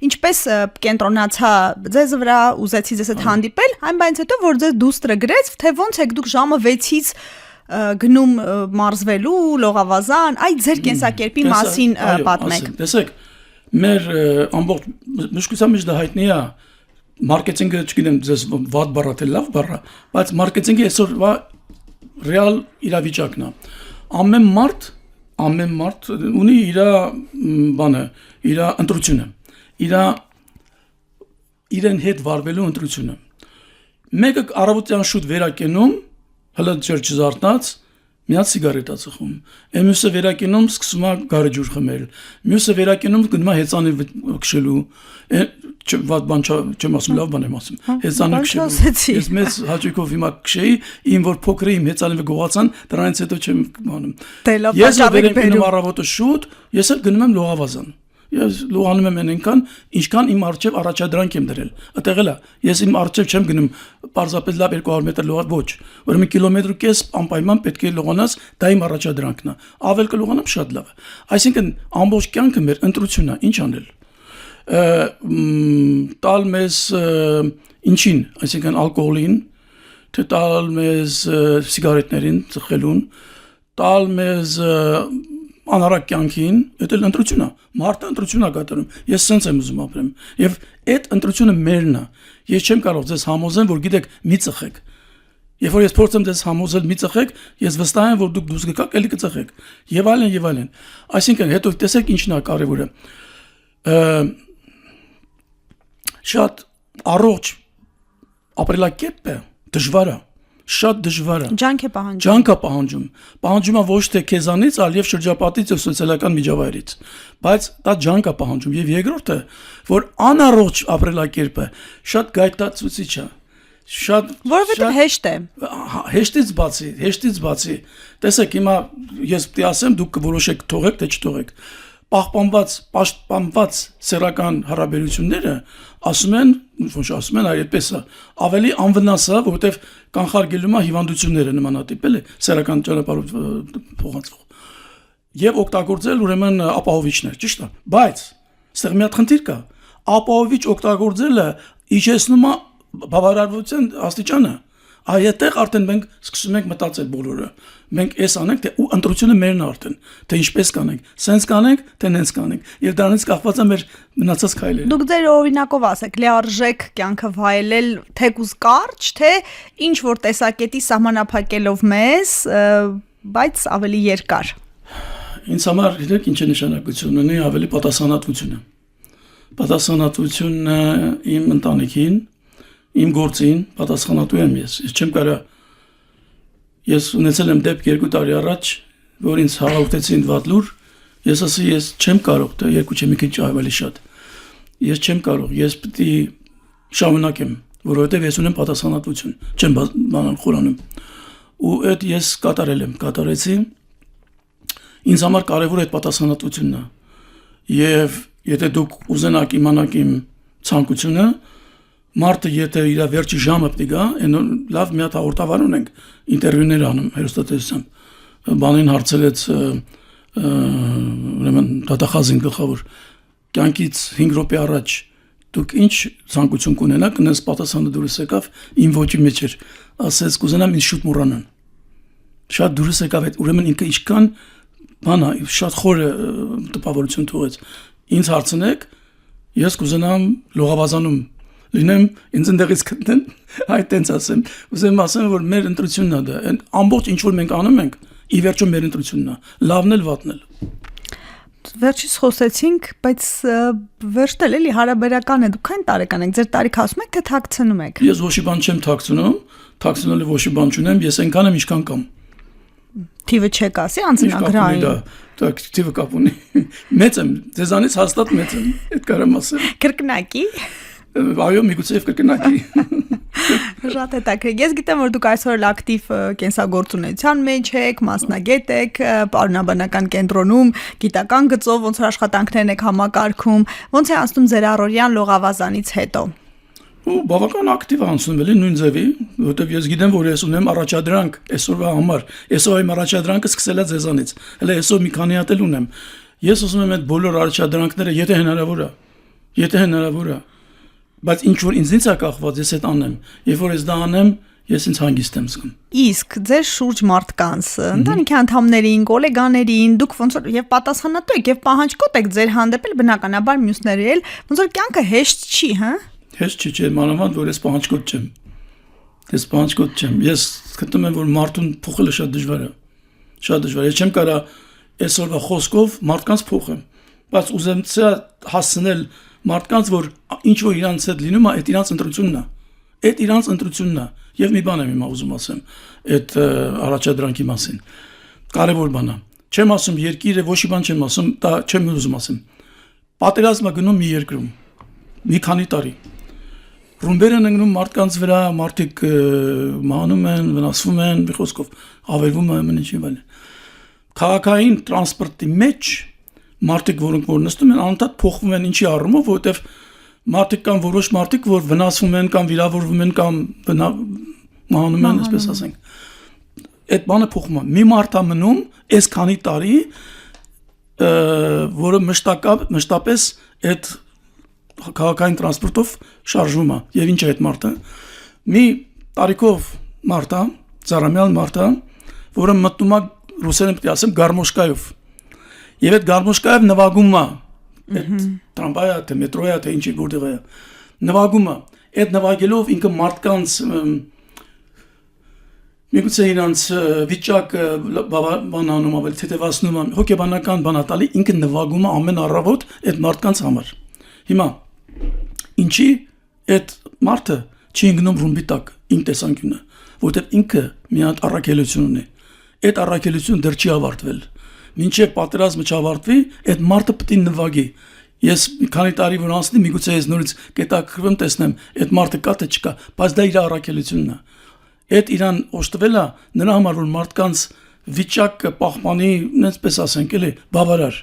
ինչպես կենտրոնացա ձեզ վրա, ուզեցի ձեզ հետ հանդիպել, այն բանից հետո որ ձեզ դուստրը գրեց, թե ոնց եք դուք ժամը 6-ից գնում մարզվելու, լողավազան, այդ ձեր կենսակերպի մասին պատմեք։ Տեսեք, մեր ամբողջ մշկության մեջ դա հայտնի է, մարքեթինգը չգիտեմ, ձեզ վատ բառա թե լավ բառա, բայց մարքեթինգի այսօրվա ռեալ իրավիճակն է։ Ամեն մարդ ունի իր բանը, իր ընտրությունը, իրեն հետ վարվելու ընտրությունը։ Մեկը առավոտյան շուտ վերակենում, հələ ջեր չզարթնած, միած սիգարետա ծխում։ Մյուսը վերակենում սկսում է գարեջուր խմել։ Մյուսը վերակենում գնում է հեծանիվ քշելու։ Վատ բան չեմ ասում, լավ բան եմ ասում։ Հեծանիվ քշելու։ Ես մեծ հաճույքով հիմա քշեի, իմ որ փոքր իմ հեծանիվը գողացան, դրանից հետո չեմ անում։ Ես վերակենում առավոտը շուտ, ես էլ գնում եմ լողավազան։ Ես լողանում եմ այնքան, ինչքան իմ արջև առաջադրանք եմ դրել։ Այդտեղ էլ է, ես իմ արջև չեմ գնում պարզապես լավ 200 մետր լողալ, ոչ, ուրեմն կիլոմետր ու կես անպայման պետք է լողանաս, դա իմ առաջադրանքն է։ Ավել կլողանամ շատ լավ է։ Այսինքն ամբողջ կյանքը մեր ընտրությունն է, ինչ անել։ Տալ մեզ ինչին, այսինքն ալկոհոլին, թե տալ մեզ սիգարետներին, ծխելուն, տալ մեզ անարակ կյանքին, դա էլ ընտրություն է, մարդը ընտրություն է կատարում, ես սենց եմ ուզում ապրեմ, և այդ ընտրությունը մերն է, ես չեմ կարող ձեզ համոզեմ, որ գիտեք մի ծխեք, երբ որ ես փորձեմ ձեզ համոզել մի ծխեք, ես վստահ եմ, որ դուք դուրս գաք, էլի կծխեք, և այլն, այսինքն հետո տեսեք ինչն է կարևորը, շատ առողջ ապրելակերպ է, դժվար է, շատ դժվար է։ Ջանք է պահանջում։ Պահանջում է ոչ թե քեզանից, այլ եւ շրջապատից եւ սոցիալական միջավայրից։ Բայց դա ջանք է պահանջում եւ երկրորդը, որ անառողջ ապրելակերպը շատ գայթակցուցիչ է։ Որովհետեւ հեշտ է։ Հեշտից բացի։ Տեսեք, հիմա ես պիտի ասեմ, դուք կորոշեք թողեք թե չթողեք։ Պաշտպանված սեռական հարաբերությունները ասում են, այդպես է, ավելի անվնաս է, որովհետև կանխարգելում է հիվանդությունները նմանատիպ, էլի, սեռական ճանապարհով փոխանցվող։ Եվ օգտագործել ուրեմն ապահովիչներ, ճիշտ է, բայց այստեղ մի հատ խնդիր կա, ապահովիչ օգտագործելը իջեցնում է բավարարության աստիճանը, այդտեղ արդեն մենք սկսում ենք մտածել բոլորը, մենք էս անենք, թե ու ընտրությունը մերն է արդեն, թե ինչպես կանենք, սենց կանենք, թե նենց կանենք, և դրանից կախված է մեր մնացած քայլերը։ Դուք ձեր օրինակով ասեք, լիարժեք կյանքը վայելել թեկուզ կարճ, թե ինչ որ տեսակետի սահմանափակելով մեզ, բայց ավելի երկար։ Ինձ համար գիտեք ինչ է նշանակություն ունի ավելի պատասխանատվությունը։ Պատասխանատվությունը իմ ընտանիքին, իմ գործին պատասխանատու եմ ես չեմ կարող ես ունեցել եմ դեպք 2 տարի առաջ որ ինձ հաղորդեցին վատ լուր ես ասի ես չեմ կարող դա 2 չէ մի քիչ ավելի շատ ես չեմ կարող ես պիտի շարունակեմ որովհետև ես ունեմ պատասխանատվություն չեմ բանալ խորանում ու այդ ես կատարեցի ինձ համար կարևոր է այդ պատասխանատվությունն է եւ եթե դուք ուզենաք իմանաք իմ ցանկությունը Մարդը եթե իր վերջի ժամը պիտի գա, լավ մի հատ հաղորդավար ունենք, ինտերվյուներ անում հեռուստատեսությամբ, բանին հարցրեց ուրեմն դատախազին գլխավոր, կյանքից 5 րոպե առաջ դուք ինչ ցանկություն կունենաք, նենց պատասխանը դուրս եկավ, իմ ոճի մեջ էր, ասեց կուզենամ ինձ շուտ մոռանան։ Շատ դուրս եկավ այդ, ուրեմն ինքը ինչքան բան է, շատ խոր տպավորություն թողեց։ Ինձ հարցնեք, ես կուզենամ լողավազանում լինեմ ինձ ընդեղից գտնեն այդ տենց ասեմ ուզեմ ասեմ որ մեր ընտրությունն է դա ամբողջ ինչ որ մենք անում ենք ի վերջո մեր ընտրությունն է լավն էլ վատն էլ վերջից խոսեցինք բայց վերջն էլի հարաբերական է դուք այն տարեկան եք ձեր տարիքը ասում եք թե թաքցնում եք ես ոչի բան չեմ թաքցնում թաքցնելու ոչի բան չունեմ ես այնքան եմ ինչքան կամ թիվը չեք ասի անձնագրային դա թիվը կապ ունի մեծ եմ ձեզանից հաստատ մեծ եմ այդ կարամ ասեմ կրկնակի Այո, միգուցե կրկնակի։ Շատ հետաքրքիր։ Ես գիտեմ, որ դուք այսօր ակտիվ կենսագործունեության մեջ եք, մասնագետ եք, պարոնաբանական կենտրոնում, գիտական գծով ոնց որ աշխատանքներն եք համակարգում, ոնց է անցնում ձեր առօրյան լողավազանից հետո։ Ու բավական ակտիվ անցնում էլի նույն ձևի, որովհետև ես գիտեմ, որ ես ունեմ առաջադրանք այսօրվա համար։ Այսօր իմ առաջադրանքը սկսել է ձեզանից։ Հələ այսօր մի քանի հատ էլ ունեմ։ Ես ուզում եմ այդ բոլոր առաջադրանքները, եթե հնարավոր է Եթե հնարավոր է, բայց ինչ որ ինձնից է կախված, ես այդ անեմ։ Երբ որ ես դա անեմ, ես ինձ հանգիստ եմ զգում։ Իսկ ձեր շուրջ մարդկանց, ընտանիքի անդամներին, գոլեգաներին, դուք ոնց որ եւ պատասխանատու եք եւ պահանջկոտ եք ձեր հանդեպ էլ բնականաբար մյուսների էլ, ոնց որ կյանքը հեշտ չի, հա։ Հեշտ չի, մանավանդ որ ես պահանջկոտ չեմ։ Ես պահանջկոտ չեմ։ Ես գտնում եմ, որ մարդուն փոխելը շատ դժվար է։ Շատ դժվար է։ Ես չեմ կարա այսօրվա խոսքով մարդկանց փոխեմ, բայց ուզեմ հասցնել մարդկանց, որ ինչ որ իրանց հետ լինում է, այդ իրանց ընտրությունն է։ Այդ իրանց ընտրությունն է։ Եվ մի բան եմ հիմա ուզում ասեմ այդ առաջադրանքի մասին։ Կարևոր բան է։ Չեմ ասում երկիրը, ոչ մի բան չեմ ասում, դա չեմ ուզում ասեմ։ Պատերազմը գնում մի երկրում։ Մի քանի տարի։ Ռումբեր են ընկնում մարդկանց վրա, մարդիկ մահանում են, վնասվում են, մի խոսքով ավերվում են, ամեն ինչի վրա։ Քաղաքային տրանսպորտի մեջ մարդիկ, որոնք որ նստում են, անընդհատ փոխվում են ինչի առումով, որովհետև մարդիկ կան որոշ մարդիկ, որ վնասվում են կամ վիրավորվում են կամ մահանում են, այսպես ասենք։ Այդ բանը փոխվում է։ Մի մարդ է մնում այս քանի տարի, որը մշտապես այդ քաղաքային տրանսպորտով շարժվում է։ Եվ ինչ է այդ մարդը։ Մի տարիքով մարդ է, ծառամյալ մարդ է, որը մտնում է ռուսերեն պետք է ասեմ գարմոշկայով։ Եվ այդ գարմոշկայով նվագում է այդ տրամվայը, թե մետրոյը, թե ինչի որտեղ է։ Նվագում է։ Այդ նվագելով ինքը մարդկանց միգուցե իրանց վիճակը բանանում ավելի թեթևացնում է, հոգեբանական բանատալի ինքը նվագում է ամեն առավոտ այդ մարդկանց համար։ Հիմա ինչի այդ մարդը չի ընկնում ռումբի տակ իմ տեսանկյունը, որովհետև ինքը մի հատ առաքելություն ունի։ Այդ առաքելությունը դեռ չի ավարտվել։ Մինչև պատերազմը չավարտվի, այդ մարդը պետք է նվագի։ Ես մի քանի տարի որ անցնի, միգուցե ես նորից կետաքրվեմ, տեսնեմ, այդ մարդը կա թե չկա, բայց դա իր առաքելությունն է։ Այդ իրան օժտվելա նրա համար որ մարդկանց վիճակը պահպանի, այսպես ասենք, էլի, բավարար։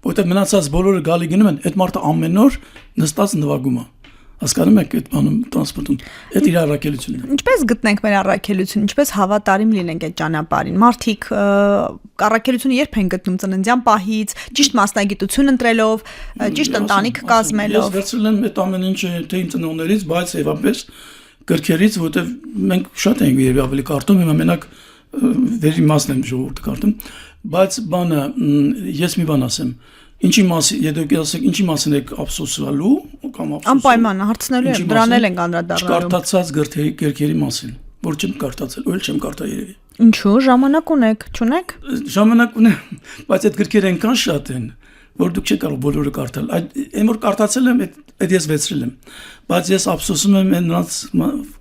Որտեղ մնացած բոլորը գալի գնում են, այդ մարդը ամեն օր նստած նվագում է։ Հասկանում եք այդ բանում տրանսպորտում։ Այդ իր առաքելությունն է։ Ինչպես գտնենք մեր առաքելությունը, ինչպես հավատարիմ լինենք այդ ճանապարհին։ Մարդիկ առաքելությունը երբ են գտնում ծննդյան պահից, ճիշտ մասնագիտություն ընտրելով, ճիշտ ընտանիք կազմելով։ Ես վերցրել եմ այդ ամեն ինչը թե իմ ծնողներից, բայց եւապես գրքերից, որտեղ մենք շատ ենք եւ ավելի կարդում, հիմա մենակ վերի մասն եմ ժողովուրդը կարդում, բայց բանը ես մի բան ասեմ։ Ինչի մասին, եթե ասեք, ինչի մասին եք ափսոսալու կամ ափսոսում։ Անպայման հարցնելու եմ, դրան էլ ենք անդրադառնալու։ Չկարդացած գրքերի մասին, որ չեմ կարդացել, ու էլ չեմ կարդա երևի։ Ինչու՞ ժամանակ ունեք, չունեք։ Ժամանակ ունեմ, բայց այդ գրքերը այնքան շատ են, որ դուք չեք կարող բոլորը կարդալ։ Այն որ կարդացել եմ, այդ ես վերցրել եմ, բայց ես ափսոսում եմ նրանց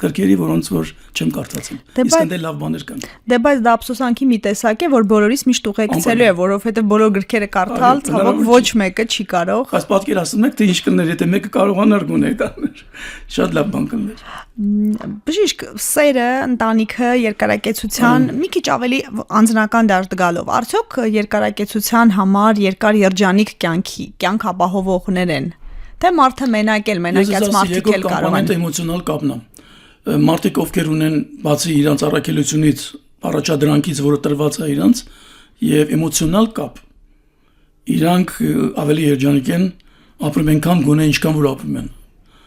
գրքերի, որոնց որ չեմ կարդացել։ Իսկ ընդ լավ բաներ կան։ Դե բայց դա ափսոսանքի մի տեսակ է, որ բոլորիս միշտ ուղեկցելու է, որովհետև բոլոր գրքերը կարդալ, ցավոք ոչ մեկը չի կարող։ Բայց պատկերացնում եք, թե ինչ կներ, եթե մեկը կարողանար գոնե տաներ։ Շատ լավ բան կներ։ Բժիշկ, սերը, ընտանիքը, երկարակեցության մի քիչ ավելի անձնական դաշտ գալով, արդյոք երկարակեցության համար երկար երջանիկ կյանք ապահովողներ են։ Թե մարդը մենակ էլ, մենակյաց մարդիկ էլ կարող են։ Էմոցիոնալ կապն է։ Մարդիկ ովքեր ունեն բացի իրանց առաքելությունից, առաջադրանքից, որը տրված է իրանց, եւ էմոցիոնալ կապ, իրանք ավելի երջանիկ են, ապրում են քան գոնե ինչքան որ ապրում են։